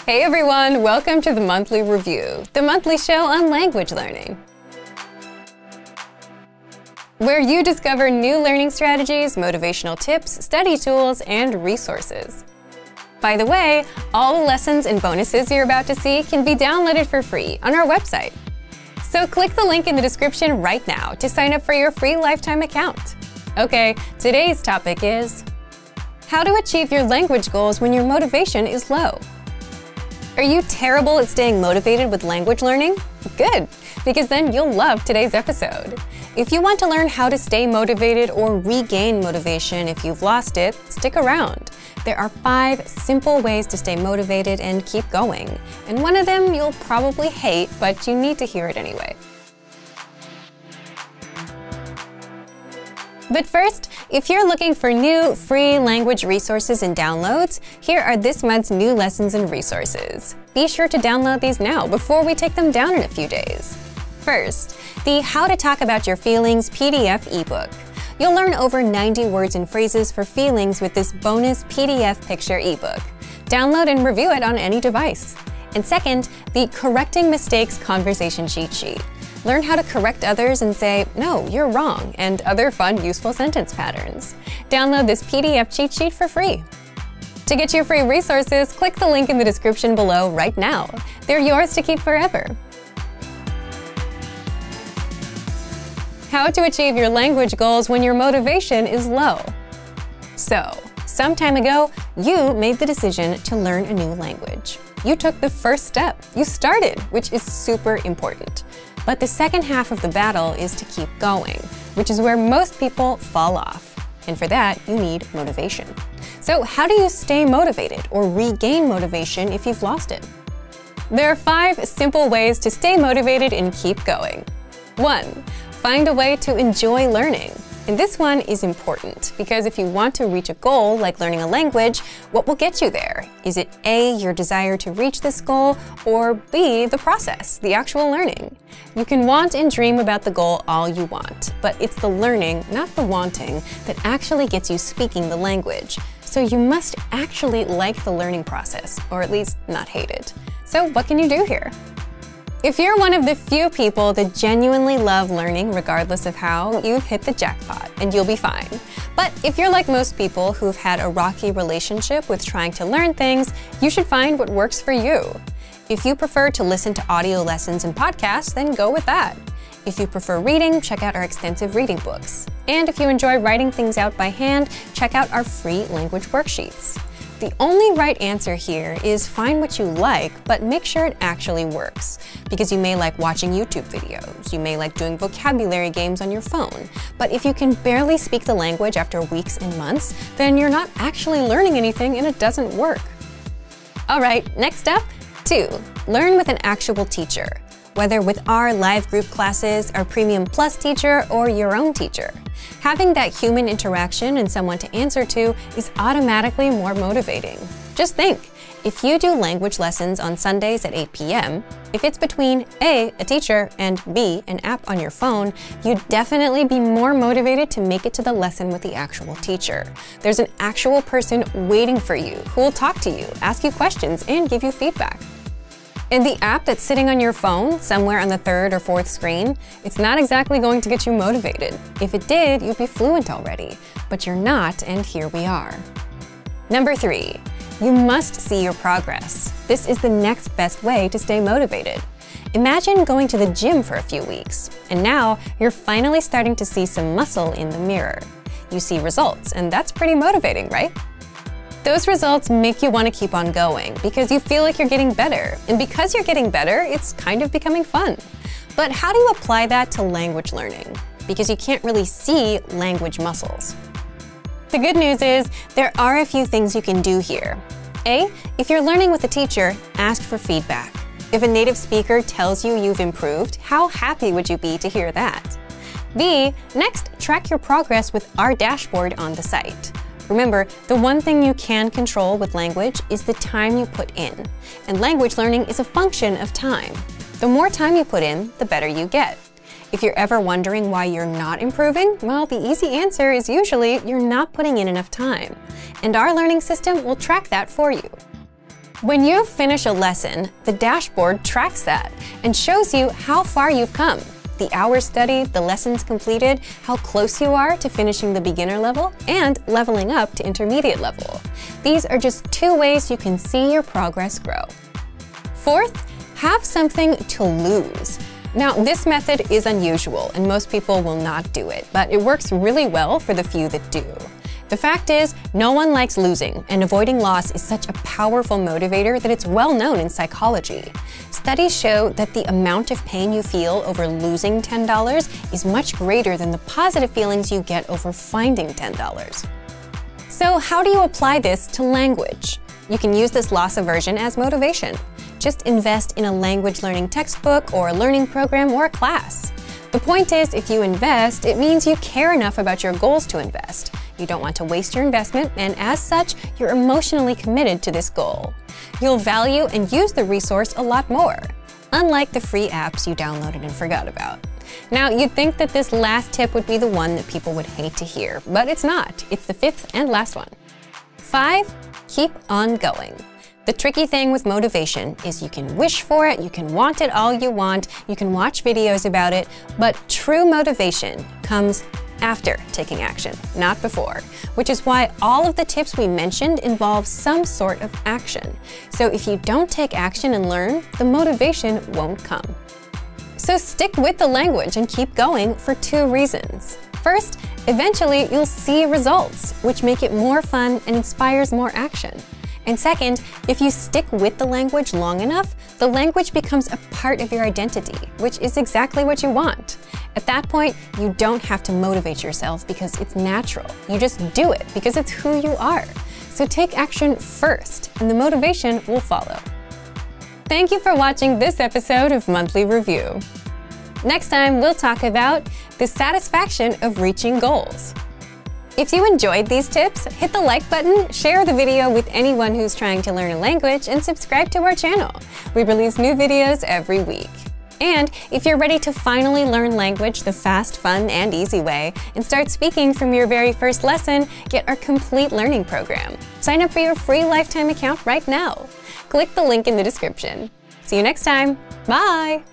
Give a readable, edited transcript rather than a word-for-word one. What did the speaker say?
Hey everyone, welcome to the Monthly Review, the monthly show on language learning, where you discover new learning strategies, motivational tips, study tools, and resources. By the way, all the lessons and bonuses you're about to see can be downloaded for free on our website. So click the link in the description right now to sign up for your free lifetime account. Okay, today's topic is how to achieve your language goals when your motivation is low. Are you terrible at staying motivated with language learning? Good, because then you'll love today's episode. If you want to learn how to stay motivated or regain motivation if you've lost it, stick around. There are 5 simple ways to stay motivated and keep going. And one of them you'll probably hate, but you need to hear it anyway. But first, if you're looking for new, free language resources and downloads, here are this month's new lessons and resources. Be sure to download these now before we take them down in a few days. First, the How to Talk About Your Feelings PDF ebook. You'll learn over 90 words and phrases for feelings with this bonus PDF picture ebook. Download and review it on any device. And second, the Correcting Mistakes Conversation Cheat Sheet. Learn how to correct others and say, "No, you're wrong," and other fun, useful sentence patterns. Download this PDF cheat sheet for free. To get your free resources, click the link in the description below right now. They're yours to keep forever. How to achieve your language goals when your motivation is low. So, some time ago, you made the decision to learn a new language. You took the first step. You started, which is super important. But the second half of the battle is to keep going, which is where most people fall off. And for that, you need motivation. So how do you stay motivated or regain motivation if you've lost it? There are 5 simple ways to stay motivated and keep going. 1. Find a way to enjoy learning. And this one is important because if you want to reach a goal like learning a language, what will get you there? Is it A, your desire to reach this goal, or B, the process, the actual learning? You can want and dream about the goal all you want, but it's the learning, not the wanting, that actually gets you speaking the language. So you must actually like the learning process, or at least not hate it. So what can you do here? If you're one of the few people that genuinely love learning regardless of how, you've hit the jackpot and you'll be fine. But if you're like most people who've had a rocky relationship with trying to learn things, you should find what works for you. If you prefer to listen to audio lessons and podcasts, then go with that. If you prefer reading, check out our extensive reading books. And if you enjoy writing things out by hand, check out our free language worksheets. The only right answer here is find what you like, but make sure it actually works. Because you may like watching YouTube videos, you may like doing vocabulary games on your phone, but if you can barely speak the language after weeks and months, then you're not actually learning anything and it doesn't work. All right, next up, 2. Learn with an actual teacher. Whether with our live group classes, our Premium Plus teacher, or your own teacher. Having that human interaction and someone to answer to is automatically more motivating. Just think, if you do language lessons on Sundays at 8 p.m., if it's between A, a teacher, and B, an app on your phone, you'd definitely be more motivated to make it to the lesson with the actual teacher. There's an actual person waiting for you who will talk to you, ask you questions, and give you feedback. And the app that's sitting on your phone, somewhere on the 3rd or 4th screen, it's not exactly going to get you motivated. If it did, you'd be fluent already. But you're not, and here we are. Number 3. You must see your progress. This is the next best way to stay motivated. Imagine going to the gym for a few weeks, and now you're finally starting to see some muscle in the mirror. You see results, and that's pretty motivating, right? Those results make you want to keep on going because you feel like you're getting better. And because you're getting better, it's kind of becoming fun. But how do you apply that to language learning? Because you can't really see language muscles. The good news is there are a few things you can do here. A, if you're learning with a teacher, ask for feedback. If a native speaker tells you you've improved, how happy would you be to hear that? B, next, track your progress with our dashboard on the site. Remember, the one thing you can control with language is the time you put in. And language learning is a function of time. The more time you put in, the better you get. If you're ever wondering why you're not improving, well, the easy answer is usually you're not putting in enough time. And our learning system will track that for you. When you finish a lesson, the dashboard tracks that and shows you how far you've come. The hours studied, the lessons completed, how close you are to finishing the beginner level, and leveling up to intermediate level. These are just 2 ways you can see your progress grow. Fourth, have something to lose. Now, this method is unusual and most people will not do it, but it works really well for the few that do. The fact is, no one likes losing, and avoiding loss is such a powerful motivator that it's well known in psychology. Studies show that the amount of pain you feel over losing $10 is much greater than the positive feelings you get over finding $10. So how do you apply this to language? You can use this loss aversion as motivation. Just invest in a language learning textbook or a learning program or a class. The point is, if you invest, it means you care enough about your goals to invest. You don't want to waste your investment, and as such, you're emotionally committed to this goal. You'll value and use the resource a lot more, unlike the free apps you downloaded and forgot about. Now, you'd think that this last tip would be the one that people would hate to hear, but it's not. It's the 5th and last one. 5, keep on going. The tricky thing with motivation is you can wish for it, you can want it all you want, you can watch videos about it, but true motivation comes after taking action, not before, which is why all of the tips we mentioned involve some sort of action. So if you don't take action and learn, the motivation won't come. So stick with the language and keep going for 2 reasons. First, eventually you'll see results, which make it more fun and inspires more action. And second, if you stick with the language long enough, the language becomes a part of your identity, which is exactly what you want. At that point, you don't have to motivate yourself because it's natural. You just do it because it's who you are. So take action first, and the motivation will follow. Thank you for watching this episode of Monthly Review. Next time, we'll talk about the satisfaction of reaching goals. If you enjoyed these tips, hit the like button, share the video with anyone who's trying to learn a language, and subscribe to our channel. We release new videos every week. And if you're ready to finally learn language the fast, fun, and easy way, and start speaking from your very first lesson, get our complete learning program. Sign up for your free lifetime account right now. Click the link in the description. See you next time. Bye!